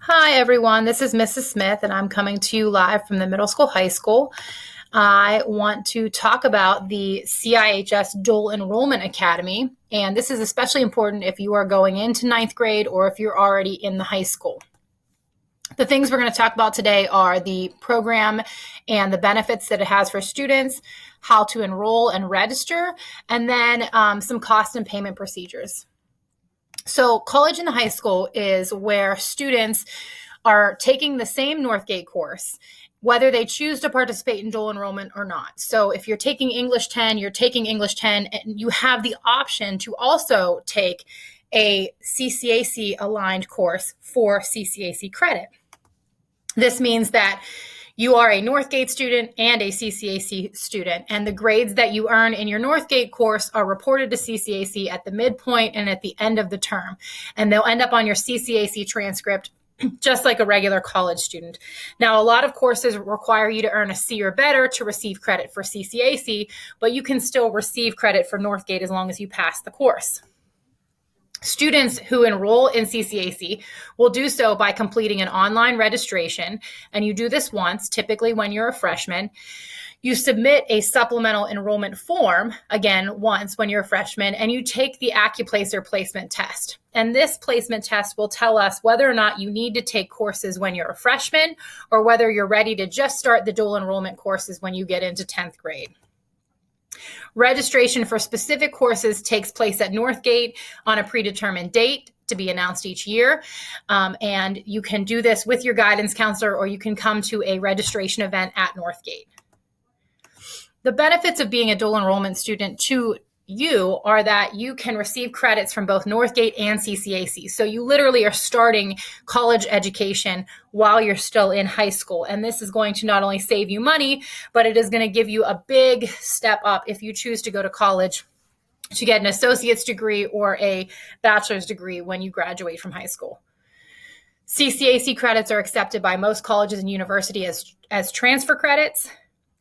Hi, everyone. This is Mrs. Smith, and I'm coming to you live from the middle school, high school. I want to talk about the CIHS Dual Enrollment Academy, and this is especially important if you are going into ninth grade or if you're already in the high school. The things we're going to talk about today are the program and the benefits that it has for students, how to enroll and register, and then some cost and payment procedures. So college and the high school is where students are taking the same Northgate course, whether they choose to participate in dual enrollment or not. So if you're taking English 10, you're taking English 10, and you have the option to also take a CCAC aligned course for CCAC credit. This means that you are a Northgate student and a CCAC student, and the grades that you earn in your Northgate course are reported to CCAC at the midpoint and at the end of the term, and they'll end up on your CCAC transcript just like a regular college student. Now, a lot of courses require you to earn a C or better to receive credit for CCAC, but you can still receive credit for Northgate as long as you pass the course. Students who enroll in CCAC will do so by completing an online registration, and you do this once, typically when you're a freshman. You submit a supplemental enrollment form, again, once when you're a freshman, and you take the AccuPlacer placement test. And this placement test will tell us whether or not you need to take courses when you're a freshman or whether you're ready to just start the dual enrollment courses when you get into 10th grade. Registration for specific courses takes place at Northgate on a predetermined date to be announced each year. And you can do this with your guidance counselor, or you can come to a registration event at Northgate. The benefits of being a dual enrollment student to you are that you can receive credits from both Northgate and CCAC. So you literally are starting college education while you're still in high school. And this is going to not only save you money, but it is going to give you a big step up if you choose to go to college to get an associate's degree or a bachelor's degree when you graduate from high school. CCAC credits are accepted by most colleges and universities as transfer credits.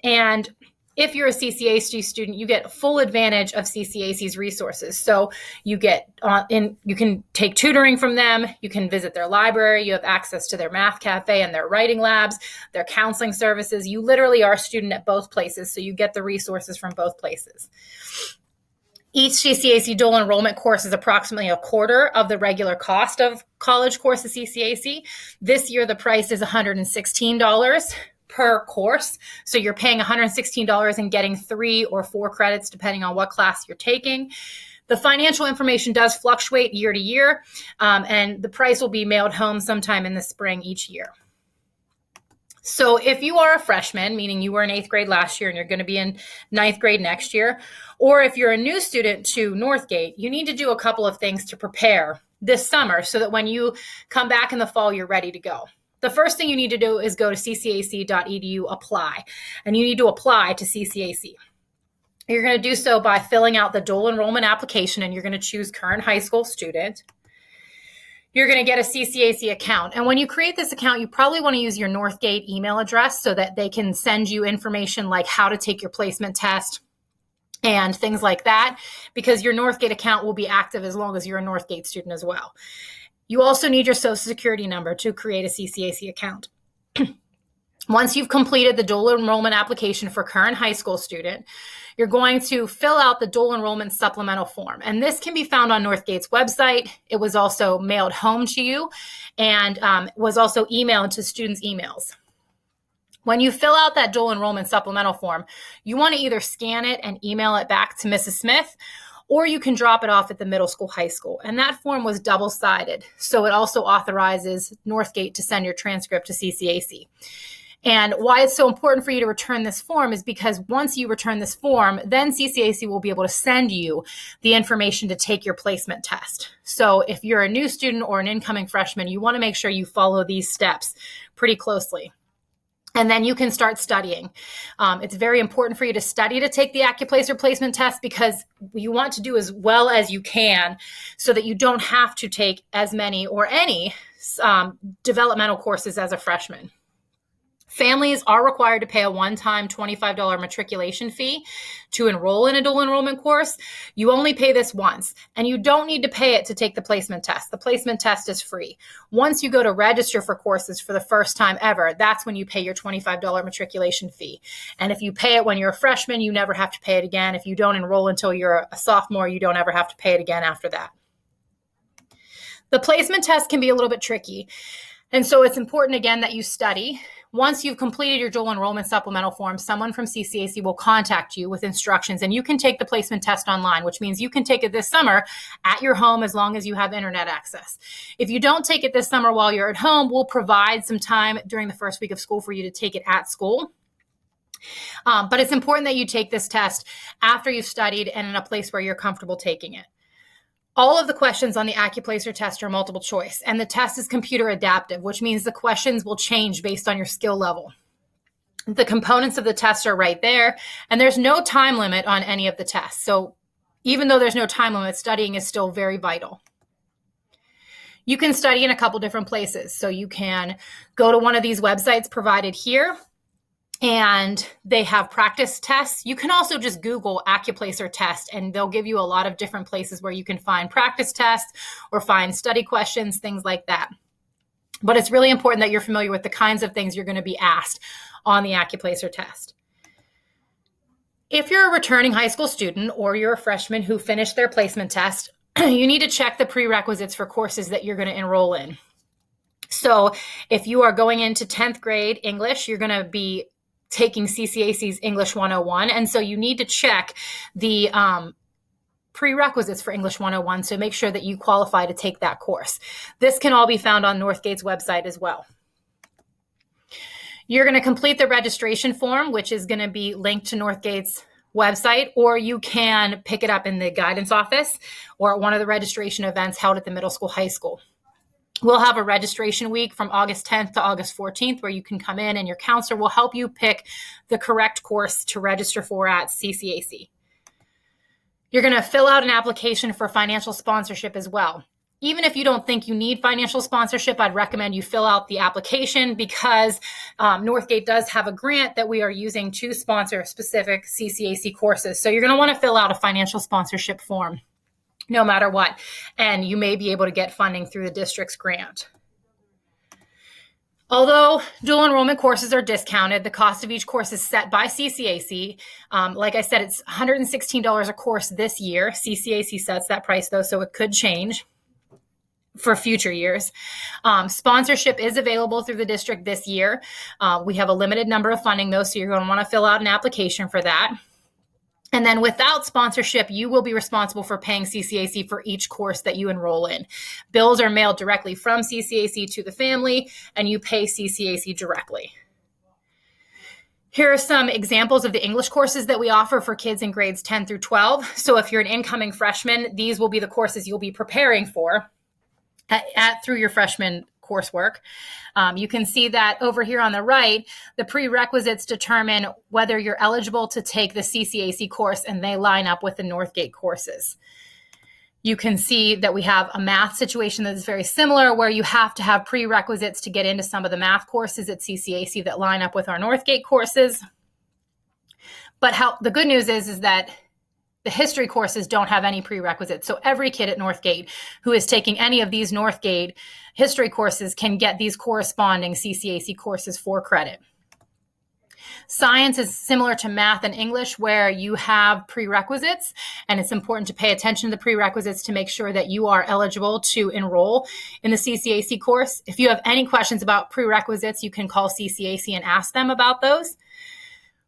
And if you're a CCAC student, you get full advantage of CCAC's resources. So you you can take tutoring from them, you can visit their library, you have access to their math cafe and their writing labs, their counseling services. You literally are a student at both places, so you get the resources from both places. Each CCAC dual enrollment course is approximately a quarter of the regular cost of college courses CCAC. This year, the price is $116 per course. So you're paying $116 and getting 3 or 4 credits, depending on what class you're taking. The financial information does fluctuate year to year, and the price will be mailed home sometime in the spring each year. So if you are a freshman, meaning you were in 8th grade last year and you're going to be in 9th grade next year, or if you're a new student to Northgate, you need to do a couple of things to prepare this summer so that when you come back in the fall, you're ready to go. The first thing you need to do is go to CCHSDualEnrollmentVideo, apply, and you need to apply to CCAC. You're going to do so by filling out the dual enrollment application, and you're going to choose current high school student. You're going to get a CCAC account. And when you create this account, you probably want to use your Northgate email address so that they can send you information like how to take your placement test and things like that, because your Northgate account will be active as long as you're a Northgate student as well. You also need your Social Security number to create a CCAC account. Once you've completed the dual enrollment application for current high school student, you're going to fill out the dual enrollment supplemental form. And this can be found on Northgate's website. It was also mailed home to you and was also emailed to students' emails. When you fill out that dual enrollment supplemental form, you want to either scan it and email it back to Mrs. Smith, or you can drop it off at the middle school, high school. And that form was double-sided. So it also authorizes Northgate to send your transcript to CCAC. And why it's so important for you to return this form is because once you return this form, then CCAC will be able to send you the information to take your placement test. So if you're a new student or an incoming freshman, you want to make sure you follow these steps pretty closely. And then you can start studying. It's very important for you to study to take the AccuPlacer placement test because you want to do as well as you can so that you don't have to take as many or any developmental courses as a freshman. Families are required to pay a one-time $25 matriculation fee to enroll in a dual enrollment course. You only pay this once, and you don't need to pay it to take the placement test. The placement test is free. Once you go to register for courses for the first time ever, that's when you pay your $25 matriculation fee. And if you pay it when you're a freshman, you never have to pay it again. If you don't enroll until you're a sophomore, you don't ever have to pay it again after that. The placement test can be a little bit tricky. And so it's important, again, that you study. Once you've completed your dual enrollment supplemental form, someone from CCAC will contact you with instructions, and you can take the placement test online, which means you can take it this summer at your home as long as you have internet access. If you don't take it this summer while you're at home, we'll provide some time during the first week of school for you to take it at school. But it's important that you take this test after you've studied and in a place where you're comfortable taking it. All of the questions on the AccuPlacer test are multiple choice, and the test is computer adaptive, which means the questions will change based on your skill level. The components of the test are right there, and there's no time limit on any of the tests. So even though there's no time limit, studying is still very vital. You can study in a couple different places. So you can go to one of these websites provided here, and they have practice tests. You can also just Google AccuPlacer test, and they'll give you a lot of different places where you can find practice tests or find study questions, things like that. But it's really important that you're familiar with the kinds of things you're going to be asked on the AccuPlacer test. If you're a returning high school student or you're a freshman who finished their placement test, you need to check the prerequisites for courses that you're going to enroll in. So if you are going into 10th grade English, you're going to be taking CCAC's English 101. And so you need to check the prerequisites for English 101 to make sure that you qualify to take that course. This can all be found on Northgate's website as well. You're going to complete the registration form, which is going to be linked to Northgate's website, or you can pick it up in the guidance office or at one of the registration events held at the middle school, high school. We'll have a registration week from August 10th to August 14th where you can come in and your counselor will help you pick the correct course to register for at CCAC. You're going to fill out an application for financial sponsorship as well. Even if you don't think you need financial sponsorship, I'd recommend you fill out the application because Northgate does have a grant that we are using to sponsor specific CCAC courses. So you're going to want to fill out a financial sponsorship form no matter what, and you may be able to get funding through the district's grant. Although dual enrollment courses are discounted, the cost of each course is set by CCAC. Like I said, it's $116 a course this year. CCAC sets that price though, so it could change for future years. Sponsorship is available through the district this year. We have a limited number of funding though, so you're going to want to fill out an application for that. And then without sponsorship, you will be responsible for paying CCAC for each course that you enroll in. Bills are mailed directly from CCAC to the family, and you pay CCAC directly. Here are some examples of the English courses that we offer for kids in grades 10 through 12. So if you're an incoming freshman, these will be the courses you'll be preparing for through your freshman coursework. You can see that over here on the right, the prerequisites determine whether you're eligible to take the CCAC course, and they line up with the Northgate courses. You can see that we have a math situation that is very similar, where you have to have prerequisites to get into some of the math courses at CCAC that line up with our Northgate courses. But the good news is that the history courses don't have any prerequisites. So every kid at Northgate who is taking any of these Northgate history courses can get these corresponding CCAC courses for credit. Science is similar to math and English, where you have prerequisites, and it's important to pay attention to the prerequisites to make sure that you are eligible to enroll in the CCAC course. If you have any questions about prerequisites, you can call CCAC and ask them about those.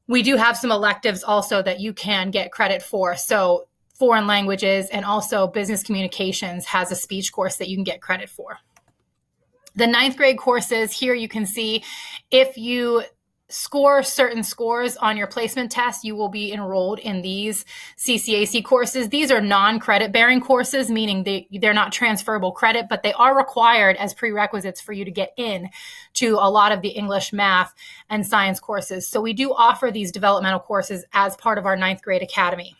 We do have some electives also that you can get credit for. So foreign languages and also business communications has a speech course that you can get credit for. The 9th grade courses, here you can see if you score certain scores on your placement test, you will be enrolled in these CCAC courses. These are non-credit bearing courses, meaning they're not transferable credit, but they are required as prerequisites for you to get in to a lot of the English, math, and science courses. So we do offer these developmental courses as part of our 9th grade academy.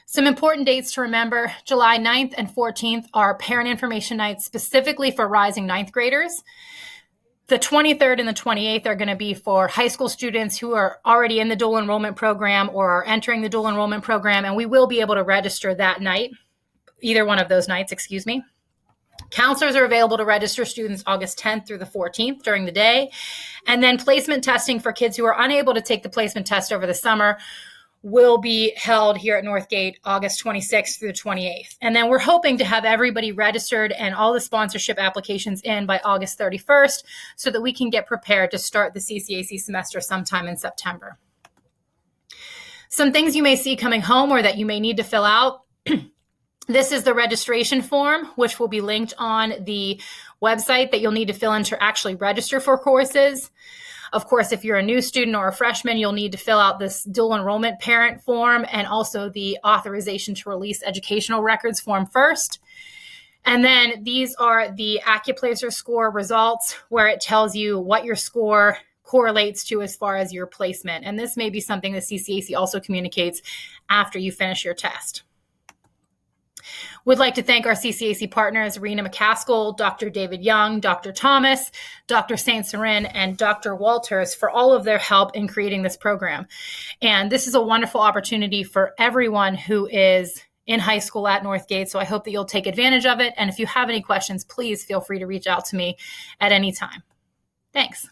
Some important dates to remember: July 9th and 14th are parent information nights specifically for rising 9th graders. The 23rd and the 28th are going to be for high school students who are already in the dual enrollment program or are entering the dual enrollment program, and we will be able to register that night, either one of those nights, excuse me. Counselors are available to register students August 10th through the 14th during the day. And then placement testing for kids who are unable to take the placement test over the summer will be held here at Northgate August 26th through the 28th. And then we're hoping to have everybody registered and all the sponsorship applications in by August 31st so that we can get prepared to start the CCAC semester sometime in September. Some things you may see coming home or that you may need to fill out. This is the registration form, which will be linked on the website that you'll need to fill in to actually register for courses. Of course, if you're a new student or a freshman, you'll need to fill out this dual enrollment parent form and also the authorization to release educational records form first. And then these are the AccuPlacer score results, where it tells you what your score correlates to as far as your placement. And this may be something that CCAC also communicates after you finish your test. We'd like to thank our CCAC partners, Rena McCaskill, Dr. David Young, Dr. Thomas, Dr. St. Cyrin, and Dr. Walters for all of their help in creating this program. And this is a wonderful opportunity for everyone who is in high school at Northgate. So I hope that you'll take advantage of it. And if you have any questions, please feel free to reach out to me at any time. Thanks.